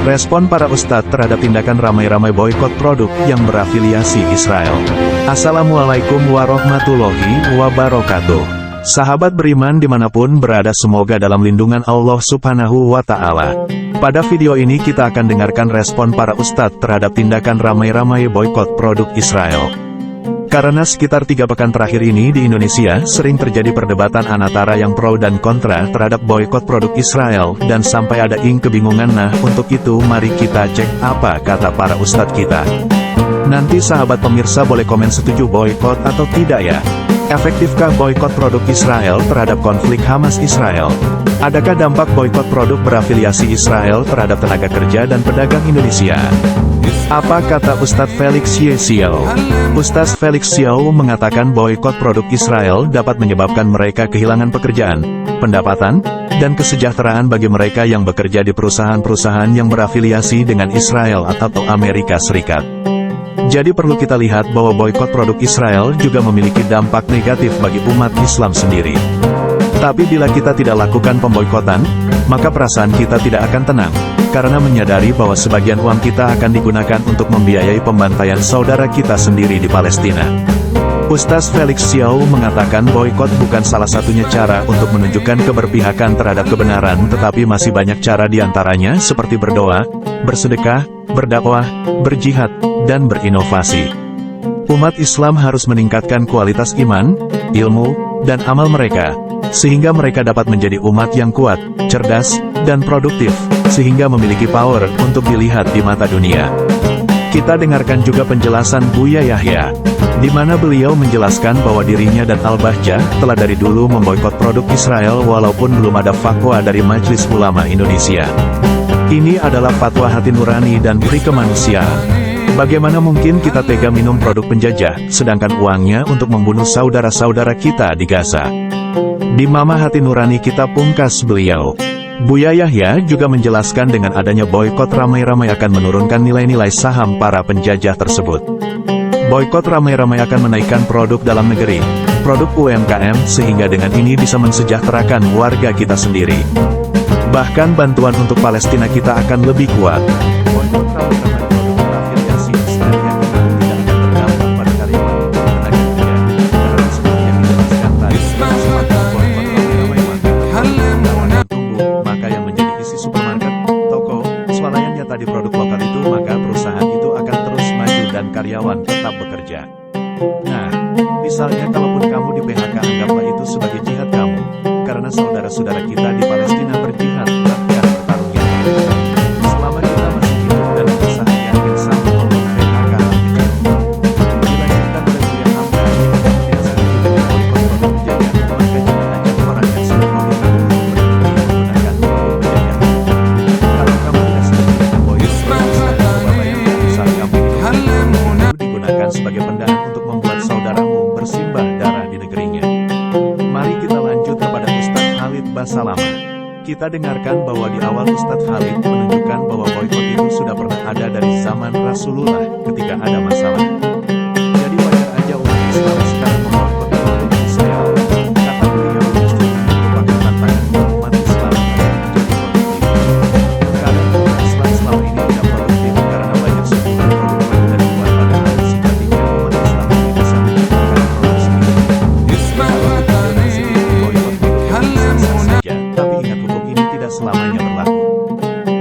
Respon para ustadz terhadap tindakan ramai-ramai boikot produk yang berafiliasi Israel. Assalamualaikum warahmatullahi wabarakatuh. Sahabat beriman dimanapun berada, semoga dalam lindungan Allah Subhanahu wa Ta'ala. Pada video ini kita akan dengarkan respon para ustadz terhadap tindakan ramai-ramai boikot produk Israel. Karena sekitar 3 pekan terakhir ini di Indonesia sering terjadi perdebatan antara yang pro dan kontra terhadap boikot produk Israel, dan sampai ada kebingungan. Nah, untuk itu mari kita cek apa kata para ustadz kita. Nanti sahabat pemirsa boleh komen setuju boikot atau tidak ya. Efektifkah boikot produk Israel terhadap konflik Hamas-Israel? Adakah dampak boikot produk berafiliasi Israel terhadap tenaga kerja dan pedagang Indonesia? Apa kata Ustadz Felix Xiao? Ustadz Felix Xiao mengatakan boikot produk Israel dapat menyebabkan mereka kehilangan pekerjaan, pendapatan, dan kesejahteraan bagi mereka yang bekerja di perusahaan-perusahaan yang berafiliasi dengan Israel atau Amerika Serikat. Jadi perlu kita lihat bahwa boikot produk Israel juga memiliki dampak negatif bagi umat Islam sendiri. Tapi bila kita tidak lakukan pemboikotan, maka perasaan kita tidak akan tenang, karena menyadari bahwa sebagian uang kita akan digunakan untuk membiayai pembantaian saudara kita sendiri di Palestina. Ustadz Felix Xiao mengatakan boikot bukan salah satunya cara untuk menunjukkan keberpihakan terhadap kebenaran, tetapi masih banyak cara diantaranya seperti berdoa, bersedekah, berdakwah, berjihad, dan berinovasi. Umat Islam harus meningkatkan kualitas iman, ilmu, dan amal mereka, sehingga mereka dapat menjadi umat yang kuat, cerdas, dan produktif, sehingga memiliki power untuk dilihat di mata dunia. Kita dengarkan juga penjelasan Buya Yahya, di mana beliau menjelaskan bahwa dirinya dan Al-Bahjah telah dari dulu memboikot produk Israel walaupun belum ada fatwa dari Majelis Ulama Indonesia. Ini adalah fatwa hati nurani dan peri kemanusiaan. Bagaimana mungkin kita tega minum produk penjajah, sedangkan uangnya untuk membunuh saudara-saudara kita di Gaza? Di Mama Hati Nurani kita pungkas beliau. Buya Yahya juga menjelaskan dengan adanya boikot ramai-ramai akan menurunkan nilai-nilai saham para penjajah tersebut. Boikot ramai-ramai akan menaikkan produk dalam negeri, produk UMKM, sehingga dengan ini bisa mensejahterakan warga kita sendiri. Bahkan bantuan untuk Palestina kita akan lebih kuat. Boikot ramai-ramai produk berafiliasi Israel yang kita tidak akan terdampak pada karyawan, tenaga kerja, karena seperti yang dijelaskan tadi, semakin boikot ramai-ramai maka tumbuh, maka yang menjadi isi supermarket, toko, swalayannya tadi produk lokal itu, maka perusahaan itu akan terus maju dan karyawan tetap bekerja. Nah, misalnya kalaupun kamu di PHK, anggaplah itu sebagai jihad kamu, karena saudara-saudara kita di Palestina berjihad, bahkan bertarung yang berbeda. Selama kita masih hidup dan berusaha yakin sama Allah PHK kecil. Dilanjutkan oleh Buya Hamka, jika tidak setuju dengan boikot produk penjajah, maka jangan ajak orang yang sudah komitmen untuk berhenti menggunakan produk penjajah. Kalau kamu tidak setuju dengan boikot produk yang besar kamu itu digunakan sebagai pendanaan untuk membuat saudaramu bersimbah darah di negerinya. Mari kita lanjut kepada Ustadz Khalid Basalamah. Kita dengarkan bahwa di awal Ustadz Khalid menunjukkan bahwa boikot itu sudah pernah ada dari zaman Rasulullah ketika ada masalah. Jadi wajar aja umat Islam sekarang memboikot produk Israel. Kata beliau, justru ini merupakan tantangan umat Islam agar menjadi produktif. Karena umat Islam selama ini tidak produktif karena banyak sebuah produk yang dibuat, padahal sejatinya umat Islam ini bisa menciptakan produk sendiri. Tapi ingat, hukum ini tidak selamanya berlaku.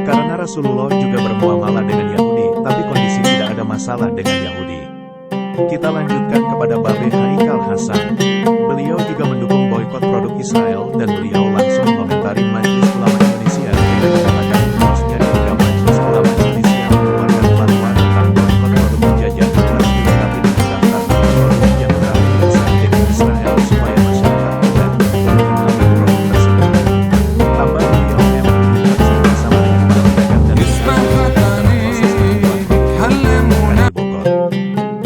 Karena Rasulullah juga bermuamalah dengan Yahudi, tapi kondisi tidak ada masalah dengan Yahudi. Kita lanjutkan kepada Babe Haikal Hasan. Beliau juga mendukung boikot produk Israel, dan beliau langsung mengomentari Majelis Ulama Indonesia dengan mengatakan harusnya jika Majelis Ulama Indonesia mengeluarkan fatwa tentang boikot produk penjajah, harus dilengkapi dengan daftar produk yang berafiliasi dengan Israel supaya masyarakat tidak mengenali produk tersebut. Tambah beliau memang terlibat bersama dengan para pedagang dan Israel dalam proses pembuatan produk yang akan dibokot.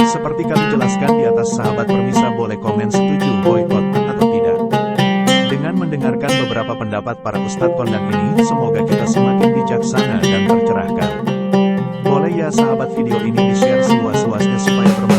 Seperti kami jelaskan di atas, sahabat permisa boleh komen setuju boikot atau tidak. Dengan mendengarkan beberapa pendapat para ustadz kondang ini, semoga kita semakin bijaksana dan tercerahkan. Boleh ya sahabat video ini di-share seluas-luasnya supaya bermanfaat.